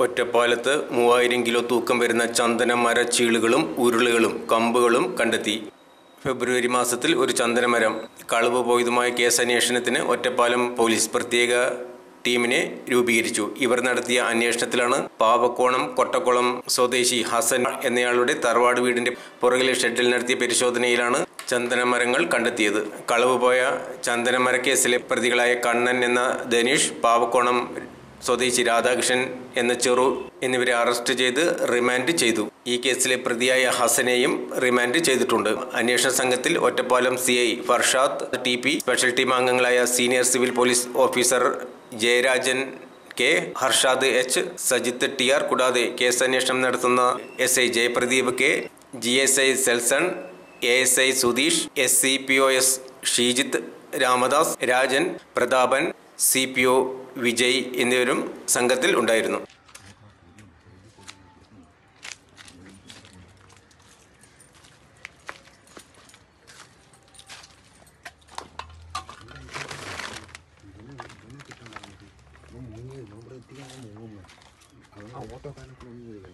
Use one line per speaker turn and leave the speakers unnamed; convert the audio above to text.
ഒറ്റപ്പാലത്ത് 3000 കിലോ തൂക്കം വരുന്ന ചന്ദന മരച്ചീളുകളും ഉരുളുകളും കമ്പുകളും കണ്ടെത്തി. ഫെബ്രുവരി മാസത്തിൽ ഒരു ചന്ദനമരം കളവ് പോയതുമായ കേസന്വേഷണത്തിന് ഒറ്റപ്പാലം പോലീസ് പ്രത്യേക ടീമിനെ രൂപീകരിച്ചു. ഇവർ നടത്തിയ അന്വേഷണത്തിലാണ് പാവക്കോണം കൊട്ടക്കുളം സ്വദേശി ഹസൻ എന്നയാളുടെ തറവാട് വീടിന്റെ പുറകിലെ ഷെഡിൽ നടത്തിയ പരിശോധനയിലാണ് ചന്ദനമരങ്ങൾ കണ്ടെത്തിയത്. കളവ് പോയ ചന്ദനമര കേസിലെ പ്രതികളായ കണ്ണൻ എന്ന ധനീഷ്, പാവക്കോണം സ്വദേശി രാധാകൃഷ്ണൻ എന്ന ചെറു എന്നിവരെ അറസ്റ്റ് ചെയ്ത് റിമാൻഡ് ചെയ്തു. ഈ കേസിലെ പ്രതിയായ ഹസനെയും റിമാൻഡ് ചെയ്തിട്ടുണ്ട്. അന്വേഷണ സംഘത്തിൽ Ottapalam CI Farshad TP, special team അംഗങ്ങളായ senior civil police officer Jayarajan K, Harshad H, Sajith TR കൂടാതെ കേസ് അന്വേഷണം നടത്തുന്ന SI Jayapradeep K, GSI സെൽസൺ, ASI Sudheesh, SCPOS Sheejith, Ramadas, Rajan, Prathapan, CPO Vijay എന്നിവരും സംഘത്തിൽ ഉണ്ടായിരുന്നു.